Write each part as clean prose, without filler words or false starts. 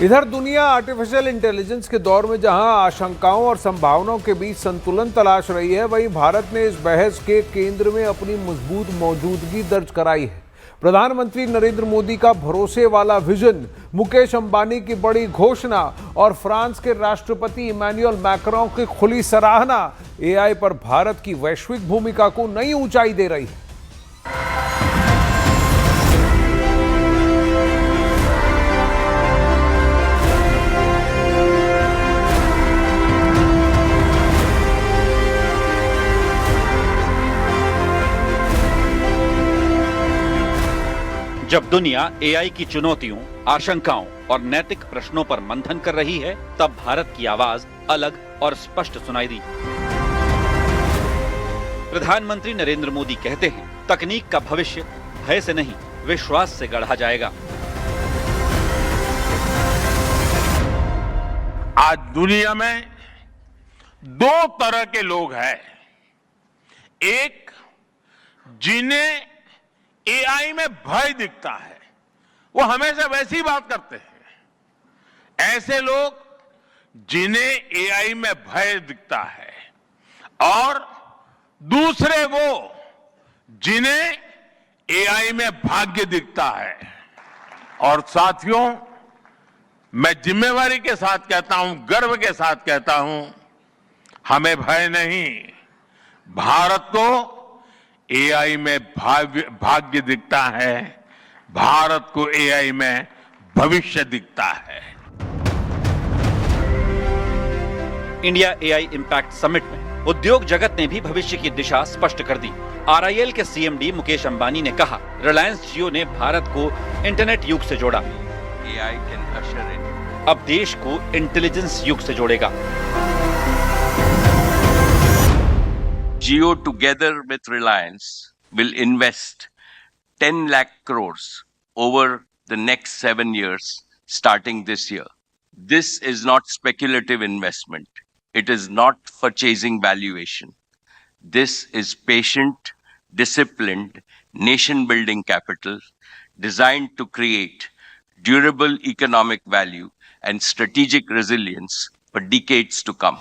इधर दुनिया artificial intelligence के दौर में जहां आशंकाओं और संभावनाओं के बीच संतुलन तलाश रही है, वहीं भारत ने इस बहस के केंद्र में अपनी मजबूत मौजूदगी दर्ज कराई है। प्रधानमंत्री नरेंद्र मोदी का भरोसे वाला विजन, मुकेश अंबानी की बड़ी घोषणा और फ्रांस के राष्ट्रपति इमैनुअल मैक्रों की खुली सराहना एआई पर भारत की वैश्विक भूमिका को नई ऊंचाई दे रही है। जब दुनिया एआई की चुनौतियों, आशंकाओं और नैतिक प्रश्नों पर मंथन कर रही है, तब भारत की आवाज अलग और स्पष्ट सुनाई दी। प्रधानमंत्री नरेंद्र मोदी कहते हैं, तकनीक का भविष्य भय से नहीं, विश्वास से गढ़ा जाएगा। आज दुनिया में दो तरह के लोग हैं। एक, जिन्हें एआई में भय दिखता है, वो हमेशा वैसी बात करते हैं। ऐसे लोग जिन्हें एआई में भय दिखता है, और दूसरे वो जिन्हें एआई में भाग्य दिखता है। और साथियों, मैं जिम्मेवारी के साथ कहता हूं, गर्व के साथ कहता हूं, हमें भय नहीं, भारत को एआई में भाग्य दिखता है, भारत को एआई में भविष्य दिखता है। इंडिया एआई इम्पैक्ट समिट में उद्योग जगत ने भी भविष्य की दिशा स्पष्ट कर दी। आरआईएल के सीएमडी मुकेश अंबानी ने कहा, रिलायंस जियो ने भारत को इंटरनेट युग से जोड़ा, एआई कैन अशर इन, अब देश को इंटेलिजेंस युग से जोड़ेगा। Jio together with Reliance will invest 10 lakh crores over the next 7 years starting this year. This is not speculative investment. It is not for chasing valuation. This is patient, disciplined, nation-building capital designed to create durable economic value and strategic resilience for decades to come.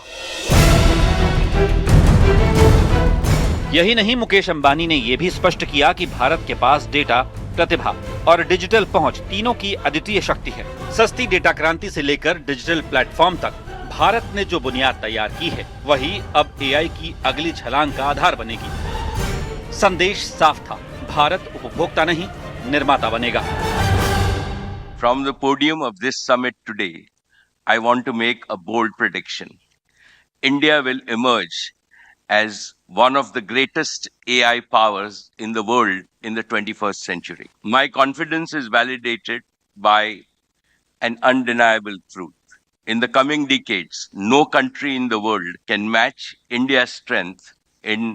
यही नहीं, मुकेश अंबानी ने यह भी स्पष्ट किया कि भारत के पास data, प्रतिभा और डिजिटल पहुंच तीनों की अद्वितीय शक्ति है। सस्ती डेटा क्रांति से लेकर डिजिटल प्लेटफॉर्म तक भारत ने जो बुनियाद तैयार की है, वही अब एआई की अगली छलांग का आधार बनेगी। संदेश साफ था, भारत उपभोक्ता नहीं, निर्माता बनेगा। From the podium of this summit today, I want to make a bold prediction. India will emerge as one of the greatest AI powers in the world in the 21st century. My confidence is validated by an undeniable truth. In the coming decades, no country in the world can match India's strength in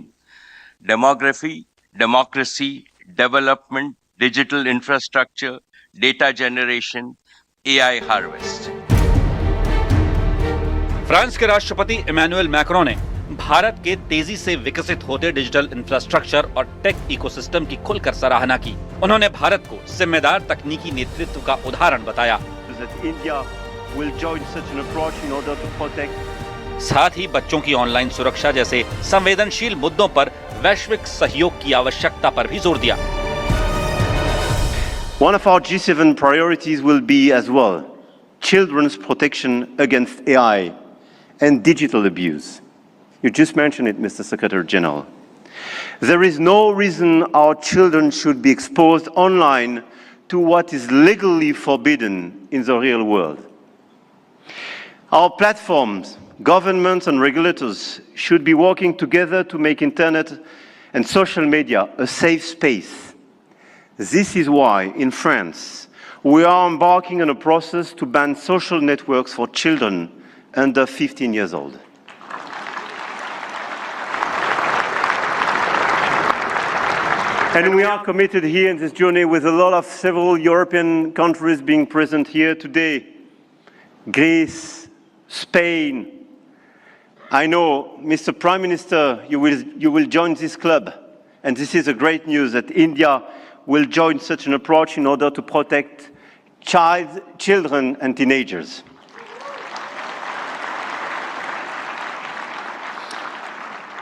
demography, democracy, development, digital infrastructure, data generation, AI harvest. France के राष्ट्रपति Emmanuel Macron ने भारत के तेजी से विकसित होते digital infrastructure और take ecosystem की खुलकर सराहना की। उन्होंने भारत को जिम्मेदार तकनीकी नेतृत्व का उदाहरण बताया। साथ ही बच्चों की ऑनलाइन सुरक्षा जैसे संवेदनशील मुद्दों पर वैश्विक सहयोग की आवश्यकता पर भी जोर दिया। One of our G7 priorities will be as well children's protection against AI and digital abuse. You just mentioned it, Mr. Secretary General. There is no reason our children should be exposed online to what is legally forbidden in the real world. Our platforms, governments and regulators should be working together to make internet and social media a safe space. This is why, in France, we are embarking on a process to ban social networks for children under 15 years old. And we are committed here in this journey with a lot of several European countries being present here today. Greece, Spain. I know, Mr. Prime Minister, you will join this club. And this is a great news that India will join such an approach in order to protect children and teenagers.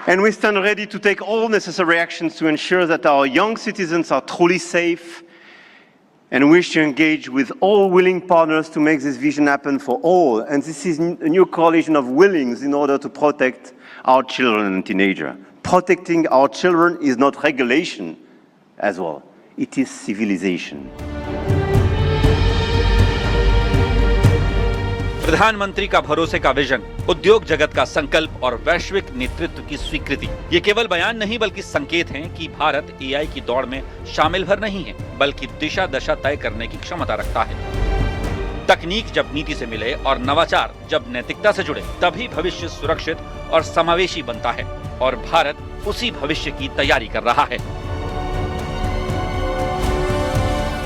And we stand ready to take all necessary actions to ensure that our young citizens are truly safe, and wish to engage with all willing partners to make this vision happen for all. And this is a new coalition of willings in order to protect our children and teenagers. Protecting our children is not regulation as well, it is civilization. प्रधानमंत्री का भरोसे का vision, उद्योग जगत का संकल्प और वैश्विक नेतृत्व की स्वीकृति, ये केवल बयान नहीं बल्कि संकेत हैं कि भारत एआई की दौड़ में शामिल भर नहीं है, बल्कि दिशा दशा तय करने की क्षमता रखता है। तकनीक जब नीति से मिले और नवाचार जब नैतिकता से जुड़े, तभी भविष्य सुरक्षित और समावेशी बनता है, और भारत उसी भविष्य की तैयारी कर रहा है।